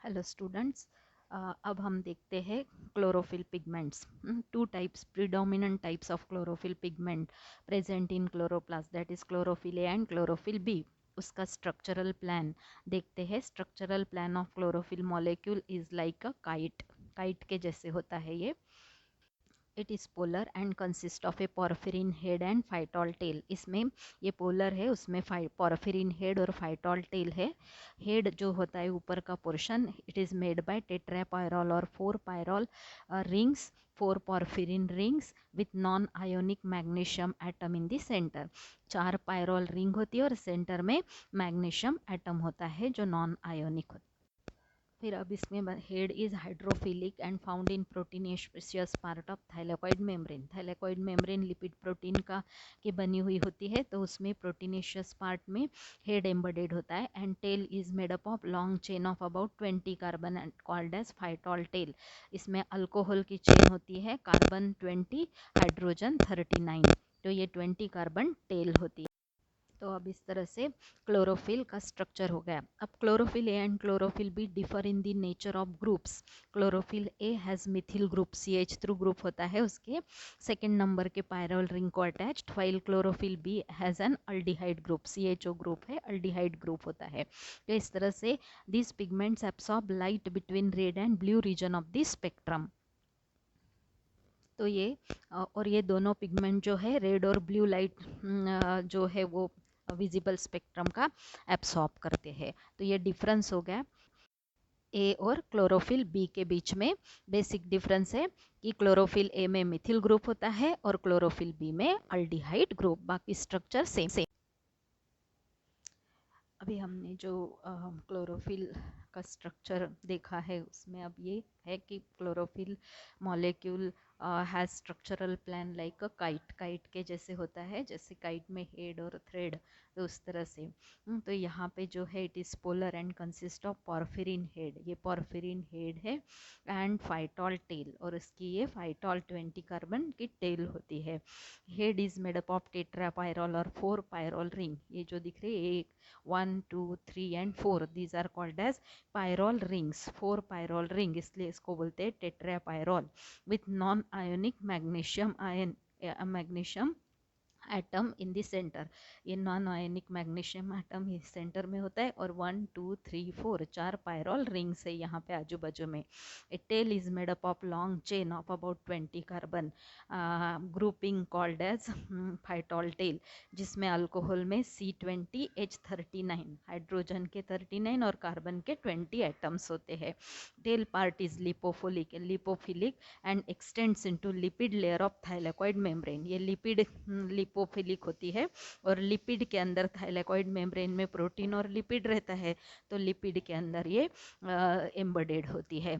Hello students, अब हम देखते हैं chlorophyll pigments. Two types, predominant types of chlorophyll pigment present in chloroplast, that is chlorophyll A and chlorophyll B. उसका structural plan देखते हैं। Structural plan of chlorophyll molecule is like a kite. Kite के जैसे होता है ये। It is polar and consist of a porphyrin head and phytol tail. इसमें ये पोलर है, उसमें पॉर्फिरिन हेड और फाइटॉल टेल है। हेड जो होता है ऊपर का portion, it is made by tetrapyrrole और 4 pyrrole rings, 4 porphyrin rings with non ionic magnesium atom in the centre. 4 pyrrole ring होती है और सेंटर में मैग्नीशियम एटम होता है जो नॉन आयोनिक होता है। फिर अब इसमें head is hydrophilic and found in proteinaceous part of thylakoid membrane. Thylakoid membrane lipid protein का की बनी हुई होती है, तो उसमें प्रोटीनेशियस पार्ट में हेड एम्बेडेड होता है। And tail is made up of long chain of about 20 carbon and called as phytol tail. इसमें अल्कोहल की चेन होती है, कार्बन 20, हाइड्रोजन 39, तो ये 20 कार्बन टेल होती है। तो अब इस तरह से क्लोरोफिल का स्ट्रक्चर हो गया। अब chlorophyll A and chlorophyll B differ in the nature of groups. Chlorophyll A has methyl group, CH three group होता है उसके सेकेंड नंबर के पायरल रिंग को attached, while chlorophyll B has an aldehyde group, CHO group है, aldehyde group होता है। तो इस तरह से this pigments absorb light between red and blue region of the spectrum. तो ये और ये दोनों पिगमेंट जो है रेड और ब्लू लाइट जो है वो विजिबल स्पेक्ट्रम का एब्सॉर्ब करते हैं। तो ये डिफरेंस हो गया ए और क्लोरोफिल बी के बीच में। बेसिक डिफरेंस है कि क्लोरोफिल ए में मिथिल ग्रुप होता है और क्लोरोफिल बी में अल्डिहाइड ग्रुप, बाकी स्ट्रक्चर सेम। अभी हमने जो क्लोरोफिल का स्ट्रक्चर देखा है उसमें अब ये है कि chlorophyll molecule has structural plan like a kite. Kite के जैसे होता है, जैसे काइट में हेड और थ्रेड, तो उस तरह से। तो यहाँ पे जो है it is polar and consist of porphyrin head, ये पॉर्फिरिन हेड है, एंड फाइटॉल टेल, और इसकी ये फाइटॉल 20 कार्बन की टेल होती है। Head is made up of tetrapyrrole और 4 पायरॉल रिंग, ये जो दिख रही है, एक 1 2 3 and 4, these are called as pyrrole rings. 4 pyrrole ring, इसलिए इसको बोलते हैं tetrapyrrole, with non ionic magnesium ion, magnesium atom in the centre. ये नॉन आयनिक मैग्नीशियम एटम इस सेंटर में होता है, और 1 2 3 4 4 पायरॉल रिंग्स है यहाँ पे आजू बाजू में। A tail is made up of long chain of about 20 carbon, grouping called as phytol tail, जिसमें अल्कोहल में C20H39, हाइड्रोजन के 39 और कार्बन के 20 एटम्स होते हैं। Tail part is lipophilic and x tends into lipid layer of thylakoid membrane. ये lipid lipophilic होती है, और लिपिड के अंदर थाइलेकोइड मेम्ब्रेन में प्रोटीन और लिपिड रहता है, तो लिपिड के अंदर ये एम्बेडेड होती है।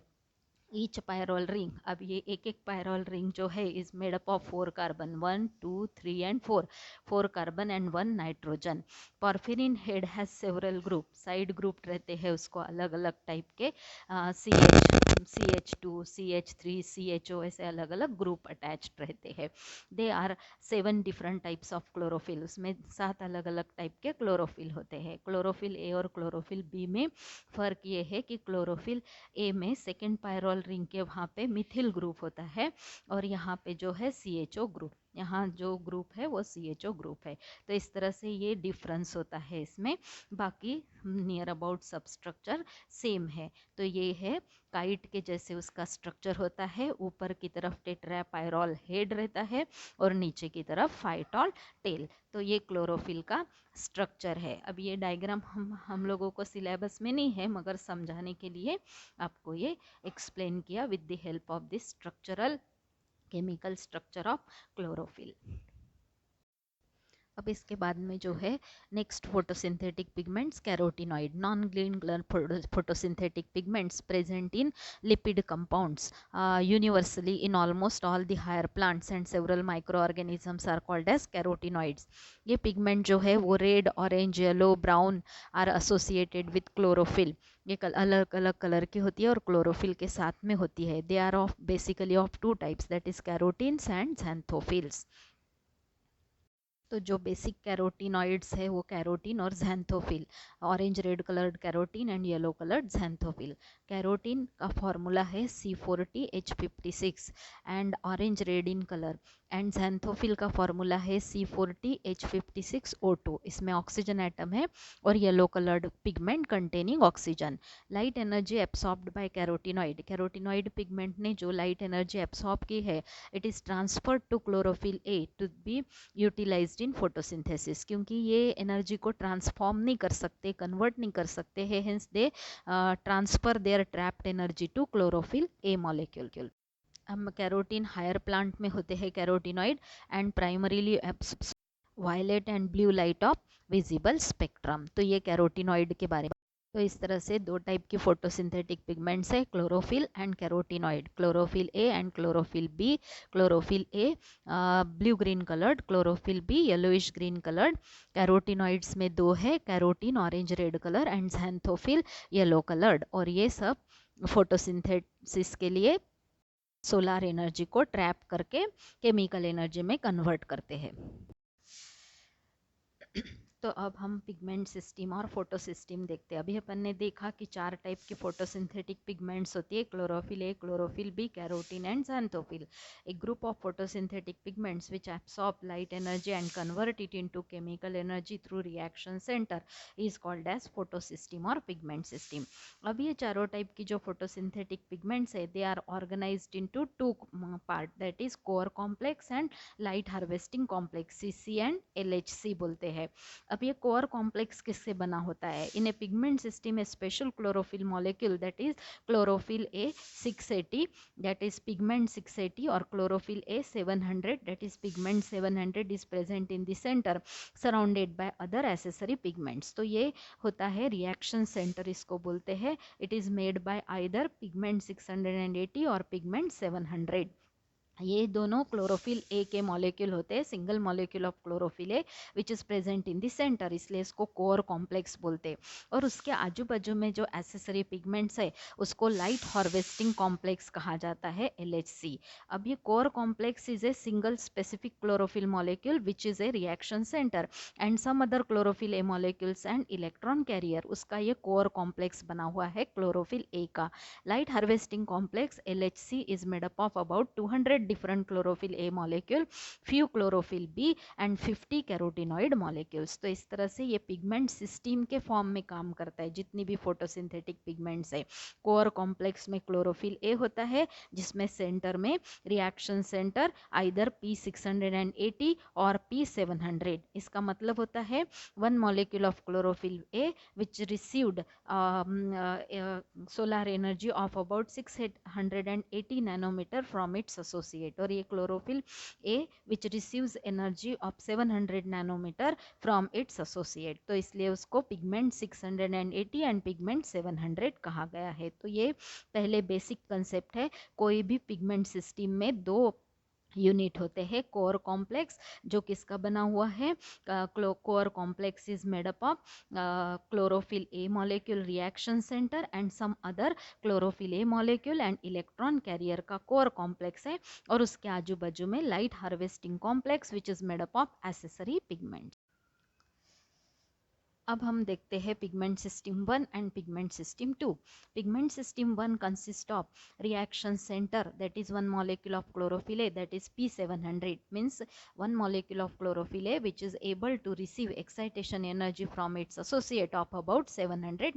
ईच पायरॉल रिंग, अब ये एक एक पायरॉल रिंग जो है is made up of 4 carbon, 1 2 3 and 4, 4 carbon and 1 nitrogen. Porphyrin head has several group, side group रहते हैं उसको अलग अलग टाइप के, CH2 CH3 CHO, ऐसे अलग अलग ग्रुप अटैच्ड रहते हैं। They are 7 different types of chlorophyll, उसमें 7 अलग अलग टाइप के क्लोरोफिल होते हैं। क्लोरोफिल ए और क्लोरोफिल बी में फ़र्क ये है कि क्लोरोफिल ए में सेकेंड पायरॉल रिंग के वहाँ पे मिथिल ग्रुप होता है, और यहाँ पे जो है CHO ग्रुप, यहाँ जो ग्रुप है वो CHO ग्रुप है। तो इस तरह से ये डिफरेंस होता है इसमें, बाकी नियर अबाउट सब स्ट्रक्चर सेम है। तो ये है काइट के जैसे उसका स्ट्रक्चर होता है, ऊपर की तरफ टेट्रापायरॉल हेड रहता है और नीचे की तरफ फाइटॉल टेल। तो ये क्लोरोफिल का स्ट्रक्चर है। अब ये डायग्राम हम लोगों को सिलेबस में नहीं है, मगर समझाने के लिए आपको ये एक्सप्लेन किया with the help of this structural chemical structure of chlorophyll. अब इसके बाद में जो है next photosynthetic pigments, carotenoid, non green photosynthetic pigments present in lipid compounds universally in almost all the higher plants and several micro organisms are called as carotenoids. ये pigment जो है वो red, orange, yellow, brown are associated with chlorophyll. ये अलग अलग colour की होती है और क्लोरोफिल के साथ में होती है। They are of basically of two types, that is carotenes and xanthophyls। तो जो बेसिक कैरोटीनॉइड्स है वो कैरोटीन और xanthophyll, orange red coloured carotene and yellow coloured xanthophyll. Carotene का फॉर्मूला है C40H56 and orange red in colour, and xanthophyll का formula है C40H56O2, इसमें ऑक्सीजन एटम है और yellow coloured pigment containing oxygen. Light energy absorbed by carotenoid, carotenoid pigment ने जो light energy absorb की है, it is transferred to chlorophyll A to be utilised in photosynthesis, क्योंकि ये एनर्जी को ट्रांसफॉर्म नहीं कर सकते, कन्वर्ट नहीं कर सकते हैं, hence they transfer their trapped energy to chlorophyll A molecule. हम कैरोटीन हायर प्लांट में होते हैं carotenoid and primarily absorb violet and blue light of visible spectrum. तो ये कैरोटीनॉइड के बारे में। तो इस तरह से दो टाइप की फोटोसिंथेटिक पिगमेंट्स है, chlorophyll and carotenoid, chlorophyll A and chlorophyll B. Chlorophyll A blue green coloured, chlorophyll B yellowish green coloured. Carotenoids में दो है, carotene orange red colour and xanthophyll yellow coloured, और ये सब फोटोसिंथेसिस के लिए सोलार एनर्जी को ट्रैप करके केमिकल एनर्जी में कन्वर्ट करते हैं। तो अब हम पिगमेंट सिस्टम और फोटो सिस्टम देखते हैं। अभी अपन ने देखा कि चार टाइप की फोटोसिंथेटिक पिगमेंट्स होती है, chlorophyll A, chlorophyll B, carotene and xanthophyll. A group of photosynthetic pigments which absorb light energy and convert it into chemical energy through reaction center is called as photosystem or pigment system. अब ये चारों type की जो photosynthetic pigments है, they are organised into two part, that is core complex and light harvesting complex, CC and LHC बोलते हैं। अब ये कोर कॉम्प्लेक्स किससे बना होता है? In a pigment system a special chlorophyll molecule that is chlorophyll A 680, that is pigment 680, और chlorophyll A 700, that is pigment 700 is present in the centre surrounded by other accessory pigments. तो ये होता है reaction centre, इसको बोलते हैं। It is made by either pigment 680 और pigment 700। ये दोनों क्लोरोफिल ए के मॉलिक्यूल होते हैं, single molecule of chlorophyll A which is present in the centre, इसलिए इसको कोर कॉम्प्लेक्स बोलते हैं। और उसके आजू बाजू में जो एसेसरी पिगमेंट्स है उसको लाइट हार्वेस्टिंग कॉम्प्लेक्स कहा जाता है, LHC। अब ये core complex is a single specific chlorophyll molecule which is a reaction centre and some other chlorophyll A molecules and electron carrier, उसका ये कोर कॉम्प्लेक्स बना हुआ है क्लोरोफिल ए का। Light harvesting complex LHC is made up of about 200 different chlorophyll A molecule, few chlorophyll B and 50 carotenoid molecules। तो इस तरह से ये पिगमेंट सिस्टम के फॉर्म में काम करता है। जितनी भी फोटोसिंथेटिक पिगमेंट्स है, कोर कॉम्प्लेक्स में क्लोरोफिल ए होता है, जिसमें सेंटर में रिएक्शन सेंटर आइदर P680 और P700। इसका मतलब होता है one molecule of chlorophyll A which received solar energy of about 680 nanometer from its associate, और ये chlorophyll A which receives energy of 700 nanometre from its associate, तो इसलिए उसको पिगमेंट 680 एंड पिगमेंट 700 कहा गया है। तो ये पहले बेसिक कंसेप्ट है। कोई भी पिगमेंट सिस्टम में दो यूनिट होते हैं, कोर कॉम्प्लेक्स जो किसका बना हुआ है, core complex is made up of chlorophyll A molecule reaction centre and some other chlorophyll A molecule and electron carrier का कोर कॉम्प्लेक्स है, और उसके आजू बाजू में light harvesting complex which is made up of accessory pigment. अब हम देखते हैं pigment system 1 and pigment system 2। Pigment system 1 consist of reaction centre that is one molecule of chlorophyll A that is P700, means one molecule of chlorophyll A which is able to receive excitation energy from its associate of about 700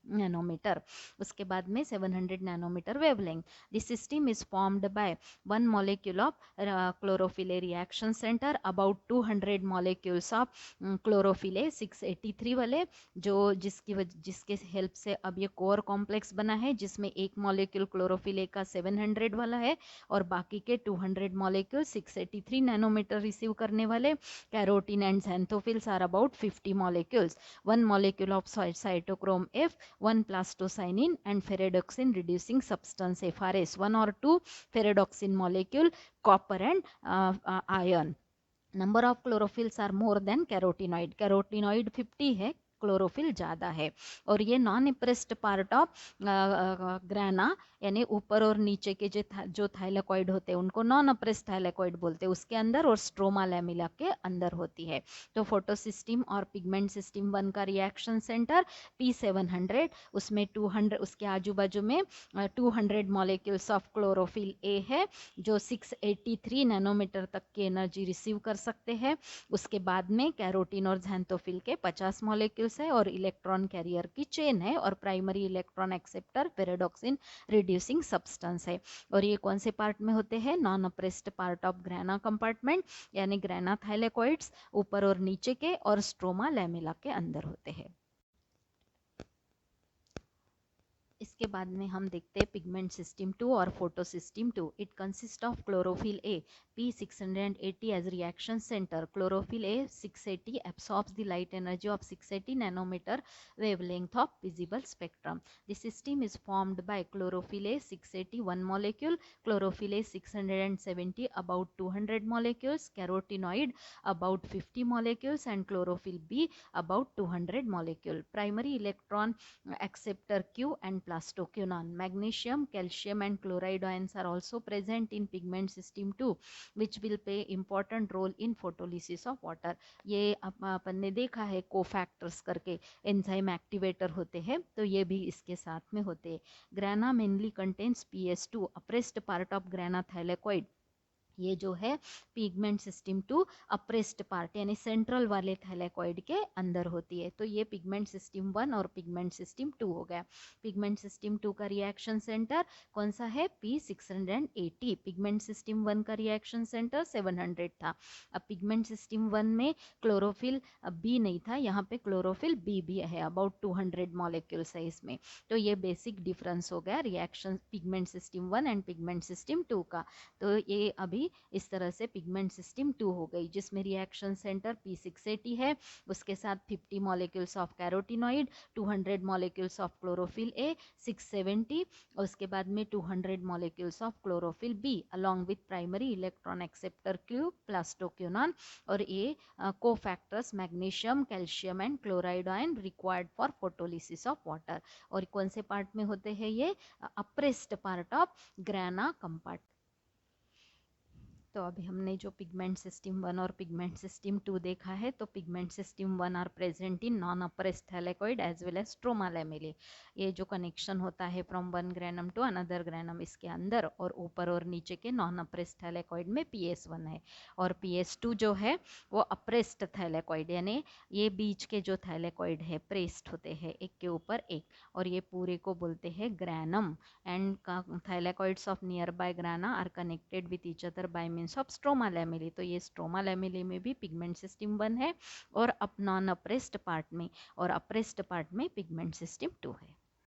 nanometre. उसके बाद में 700 nanometre wavelength. This system is formed by one molecule of chlorophyll A reaction centre, about 200 molecules of chlorophyll A 683 वाले, जो जिसके help से अब ये core complex बना है, जिसमें एक मॉलिक्यूल क्लोरोफिल ए का 700 वाला है और बाकी के 200 मॉलिक्यूल 683 नैनोमीटर रिसीव करने वाले। Carotene and xanthophylls are about 50 molecules, one molecule of cytochrome F, one plastocyanin and ferredoxin reducing substance FRS, one or two ferredoxin molecule, copper and iron। Number of chlorophylls are more than carotenoid. Carotenoid 50 है, chlorophyll ज़्यादा है। और ये non appressed part of grana, यानी ऊपर और नीचे के जो थाइलेकॉइड होते हैं उनको नॉन अप्रेस्ड थाइलेकॉइड बोलते हैं, उसके अंदर और स्ट्रोमा लैमेला के अंदर होती है। तो फोटोसिस्टम और पिगमेंट सिस्टम 1 का रिएक्शन सेंटर P700, उसमें 200, उसके आजू बाजू में 200 मॉलिक्यूल्स ऑफ क्लोरोफिल ए है जो 683 नैनोमीटर तक की एनर्जी रिसीव कर सकते हैं। उसके बाद में कैरोटीन और ज़ैंथोफिल के 50 मॉलिक्यूल्स है और इलेक्ट्रॉन कैरियर की चेन है और primary electron acceptor pyridoxine reducing substance है। और ये कौन से पार्ट में होते हैं? Non appressed part of ग्राना compartment, यानी ग्राना थाइलेकॉइड्स ऊपर और नीचे के और स्ट्रोमा लैमेला के अंदर होते हैं। इसके बाद में हम देखते हैं पिगमेंट सिस्टम 2 और photo system 2। It consist of chlorophyll A P680 as reaction center. Chlorophyll A 680 absorbs the light energy of 680 nanometer wavelength of visible spectrum. The system is formed by chlorophyll A 680 one molecule, chlorophyll A 670 about 200 molecules, carotenoid about 50 molecules and chlorophyll B about 200 molecule. Primary electron acceptor Q and plastoquinone. Magnesium, calcium and chloride ions are also present in pigment system 2, which will play important role in photolysis of water. ये अपन ने देखा है cofactors करके enzyme activator होते हैं, तो ये भी इसके साथ में होते हैं। ग्राना mainly contains PS2, apprised part of ग्राना thylakoid. ये जो है पिगमेंट सिस्टम 2 अप्रेस्ड पार्ट यानी सेंट्रल वाले थाइलेकॉइड के अंदर होती है। तो ये पिगमेंट सिस्टम 1 और पिगमेंट सिस्टम 2 हो गया। पिगमेंट सिस्टम 2 का रिएक्शन सेंटर कौन सा है? P680। पिगमेंट सिस्टम 1 का रिएक्शन सेंटर 700 था। अब पिगमेंट सिस्टम 1 में क्लोरोफिल बी नहीं था, यहाँ पे क्लोरोफिल बी भी है, अबाउट 200 मॉलिक्यूल्स है इसमें। तो ये बेसिक डिफरेंस हो गया reaction pigment system 1 and pigment system 2 का। तो ये अभी इस तरह से पिगमेंट सिस्टम 2 हो गई, जिसमें रिएक्शन सेंटर P680 है, उसके साथ 50 molecules of carotenoid, 200 molecules of chlorophyll A, 670, और उसके बाद में 200 molecules of chlorophyll B along with primary electron acceptor Q plastoquinone. और ये cofactors magnesium, calcium and chloride ion required for photolysis of water. और कौन से पार्ट में होते हैं ये? Appressed part of grana compart. तो अभी हमने जो पिगमेंट सिस्टम 1 और पिगमेंट सिस्टम 2 देखा है, तो pigment system 1 are present in non appressed thylakoid as well as stroma lamellae. ये जो कनेक्शन होता है from one granum to another granum, इसके अंदर और ऊपर और नीचे के नॉन अप्रेस्ड थैलेकॉइड में PS1 है। और PS2 जो है वो अप्रेस्ड थैलेकॉइड, यानी ये बीच के जो थैलेकॉइड है प्रेस्ड होते हैं एक के ऊपर एक, और ये पूरे को बोलते हैं granum. And thylakoids of nearby grana are connected with each other by means of stroma lamellae। तो ये स्ट्रोमा लैमेले में भी पिगमेंट सिस्टम 1 है और नॉन अप्रेस्ड पार्ट में और अप्रेस्ड पार्ट में पिगमेंट सिस्टम 2 है।